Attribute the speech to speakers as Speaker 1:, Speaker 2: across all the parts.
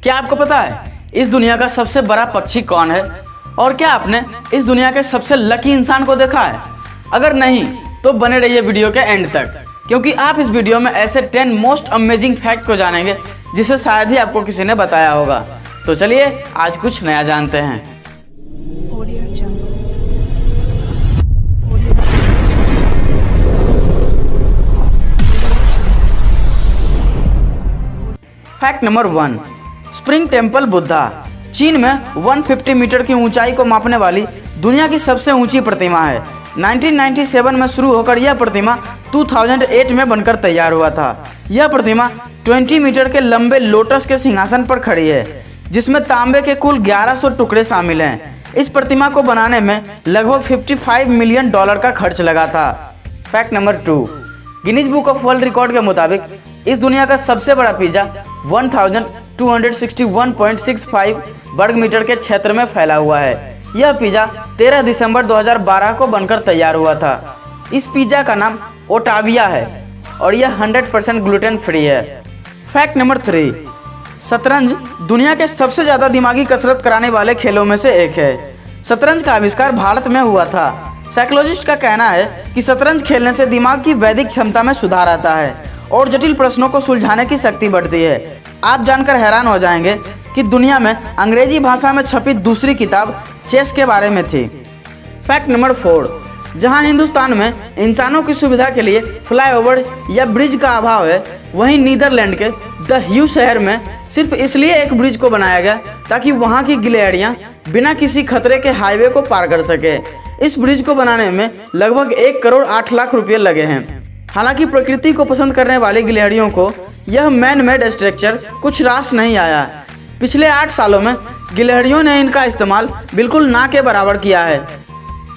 Speaker 1: क्या आपको पता है इस दुनिया का सबसे बड़ा पक्षी कौन है? और क्या आपने इस दुनिया के सबसे लकी इंसान को देखा है? अगर नहीं तो बने रहिए वीडियो के एंड तक, क्योंकि आप इस वीडियो में ऐसे 10 मोस्ट अमेजिंग फैक्ट को जानेंगे जिसे शायद ही आपको किसी ने बताया होगा। तो चलिए आज कुछ नया जानते हैं। Fact number 1, spring temple Buddha. चीन में 150 मीटर की ऊंचाई को मापने वाली दुनिया की सबसे ऊंची प्रतिमा है। 1997 में शुरू होकर यह प्रतिमा 2008 में बनकर तैयार हुआ था। यह प्रतिमा 20 मीटर के लंबे लोटस के सिंहासन पर खड़ी है, जिसमें तांबे के कुल 1100 टुकड़े शामिल हैं। इस प्रतिमा को बनाने में लगभग $55 मिलियन का खर्च लगा था। Fact number 2, Guinness book of world record के मुताबिक इस दुनिया का सबसे बड़ा पिज्जा 1261.65 वर्ग मीटर के क्षेत्र में फैला हुआ है। यह पिज्जा 13 दिसंबर 2012 को बनकर तैयार हुआ था। इस पिज्जा का नाम ओटाविया है और यह 100% ग्लूटेन फ्री है। फैक्ट नंबर 3, शतरंज दुनिया के सबसे ज़्यादा दिमागी कसरत कराने वाले खेलों में से एक है। शतरंज का आविष्कार भारत में हुआ था। साइकोलॉजिस्ट का कहना है कि शतरंज खेलने से दिमाग की वैदिक क्षमता में सुधार आता है और जटिल प्रश्नों को सुलझाने की शक्ति बढ़ती है। आप जानकर हैरान हो जाएंगे कि दुनिया में अंग्रेजी भाषा में छपी दूसरी किताब चेस के बारे में थी। फैक्ट नंबर 4, जहां हिंदुस्तान में इंसानों की सुविधा के लिए फ्लाईओवर या ब्रिज का अभाव है, वहीं नीदरलैंड के द ह्यू शहर में सिर्फ इसलिए एक ब्रिज को बनाया गया ताकि वहां की गिलहरियां बिना किसी खतरे के हाईवे को पार कर सके। इस ब्रिज को बनाने में लगभग 1 करोड़ 8 लाख रुपये लगे हैं। हालांकि प्रकृति को पसंद करने वाली गिलहरियों को यह मैन मेड स्ट्रक्चर कुछ रास नहीं आया। पिछले 8 सालों में गिलहरियों ने इनका इस्तेमाल बिल्कुल ना के बराबर किया है।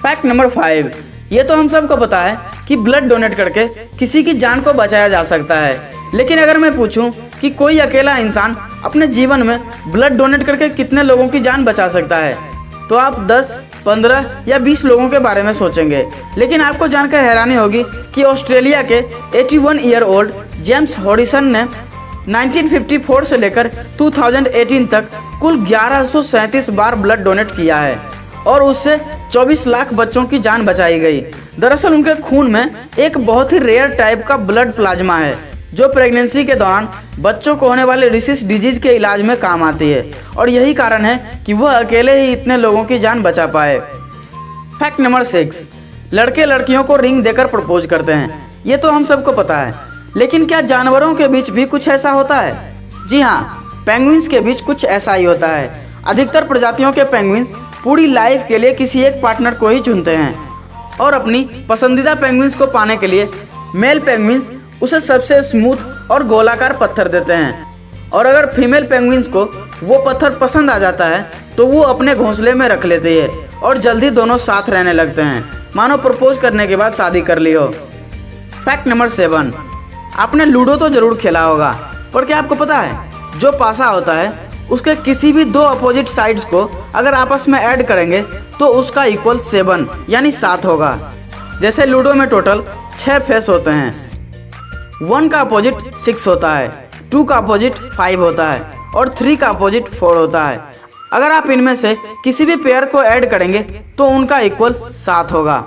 Speaker 1: फैक्ट नंबर 5, ये तो हम सबको पता है कि ब्लड डोनेट करके किसी की जान को बचाया जा सकता है, लेकिन अगर मैं पूछूं कि कोई अकेला इंसान अपने जीवन में ब्लड डोनेट करके कितने लोगों की जान बचा सकता है, तो आप 10, 15 या 20 लोगों के बारे में सोचेंगे। लेकिन आपको जानकर हैरानी होगी कि ऑस्ट्रेलिया के 81 ईयर ओल्ड जेम्स हॉरिसन ने 1954 से लेकर 2018 तक कुल 1137 बार ब्लड डोनेट किया है और उससे 24 लाख बच्चों की जान बचाई गई। दरअसल उनके खून में एक बहुत ही रेयर टाइप का ब्लड प्लाज्मा है, जो प्रेगनेंसी के दौरान बच्चों को होने वाले रिसिस डिजीज के इलाज में काम आती है, और यही कारण है कि वह अकेले ही इतने लोगों की जान बचा पाए। फैक्ट नंबर 6, लड़के लड़कियों को रिंग देकर प्रपोज करते हैं। ये तो हम सबको पता है, लेकिन क्या जानवरों के बीच भी कुछ ऐसा होता है? जी हाँ, पेंगुइन्स के बीच कुछ ऐसा ही होता है। अधिकतर प्रजातियों के पेंगुइन्स पूरी लाइफ के लिए किसी एक पार्टनर को ही चुनते हैं और अपनी पसंदीदा पेंगुइन्स को पाने के लिए मेल पेंगुइन्स उसे सबसे स्मूथ और गोलाकार पत्थर देते हैं, और अगर फीमेल पेंगुइन्स को वो पत्थर पसंद आ जाता है तो वो अपने घोंसले में रख लेती है और जल्दी दोनों साथ रहने लगते हैं, मानो प्रपोज करने के बाद शादी कर ली हो। फैक्ट नंबर 7, आपने लूडो तो जरूर खेला होगा, पर क्या आपको पता है जो पासा होता है उसके किसी भी 2 अपोजिट साइड्स को अगर आपस में ऐड करेंगे तो उसका इक्वल 7 यानी 7 होगा। जैसे लूडो में टोटल 6 फेस होते हैं। 1 का अपोजिट 6 होता है, 2 का अपोजिट 5 होता है और 3 का अपोजिट 4 होता है। अगर आप इनमें से किसी भी पेयर को ऐड करेंगे तो उनका इक्वल 7 होगा।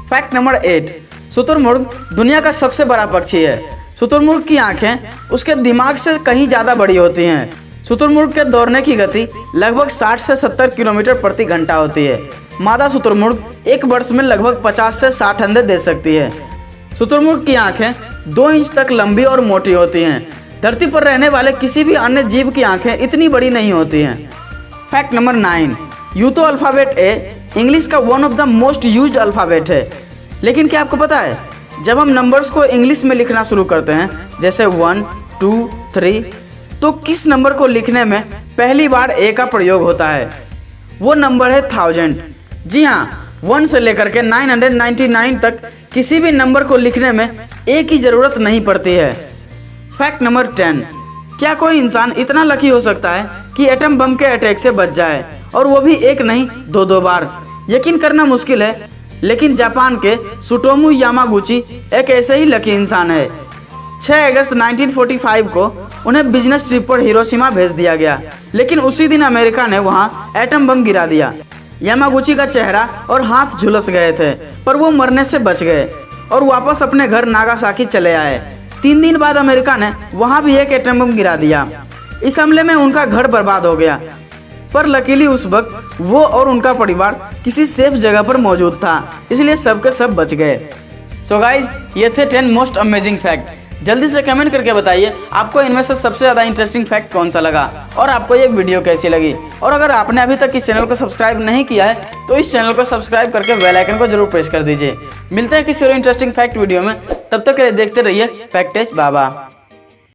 Speaker 1: फैक्ट नंबर 8, शुतुरमुर्ग दुनिया का सबसे बड़ा पक्षी है। शुतुरमुर्ग की आंखें उसके दिमाग से कहीं ज़्यादा बड़ी होती हैं। शुतुरमुर्ग के दौड़ने की गति लगभग 60 से 70 किलोमीटर प्रति घंटा होती है। मादा शुतुरमुर्ग एक वर्ष में लगभग 50 से 60 अंडे दे सकती है। शुतुरमुर्ग की आंखें 2 इंच तक लंबी और मोटी होती हैं। धरती पर रहने वाले किसी भी अन्य जीव की आंखें इतनी बड़ी नहीं होती हैं। फैक्ट नंबर 9, यूं तो अल्फ़ाबेट ए इंग्लिश का one of the most used alphabet है, लेकिन क्या आपको पता है जब हम नंबर्स को इंग्लिश में लिखना शुरू करते हैं, जैसे 1, 2, 3, तो किस नंबर को लिखने में पहली बार ए का प्रयोग होता है? वो नंबर है 1000। जी हाँ, 1 से लेकर के 999 तक किसी भी नंबर को लिखने में ए की ज़रूरत नहीं पड़ती है। फैक्ट नंबर 10, क्या कोई इंसान इतना लकी हो सकता है कि एटम बम के अटैक से बच जाए, और वो भी एक नहीं 2 बार? यकीन करना मुश्किल है, लेकिन जापान के सुटोमू यामागुची एक ऐसे ही लकी इंसान है। 6 अगस्त 1945 को उन्हें बिजनेस ट्रिप पर हिरोशिमा भेज दिया गया, लेकिन उसी दिन अमेरिका ने वहाँ एटम बम गिरा दिया। यामागुची का चेहरा और हाथ झुलस गए थे, पर वो मरने से बच गए और वापस अपने घर नागासाकी चले आए। 3 दिन बाद अमेरिका ने वहाँ भी एक एटम बम गिरा दिया। इस हमले में उनका घर बर्बाद हो गया, पर लकीली उस वक्त वो और उनका परिवार किसी सेफ जगह पर मौजूद था, इसलिए सबके सब बच गए। सो गाइज, ये थे 10 मोस्ट अमेजिंग फैक्ट। जल्दी से कमेंट करके बताइए आपको इनमें से सबसे ज़्यादा इंटरेस्टिंग फैक्ट कौन सा लगा और आपको ये वीडियो कैसी लगी। और अगर आपने अभी तक इस चैनल को सब्सक्राइब नहीं किया है तो इस चैनल को सब्सक्राइब करके बेल आइकन को जरूर प्रेस कर दीजिए। मिलते हैं किसी और इंटरेस्टिंग फैक्ट वीडियो में, तब तक के लिए देखते रहिए फैक्टेज बाबा।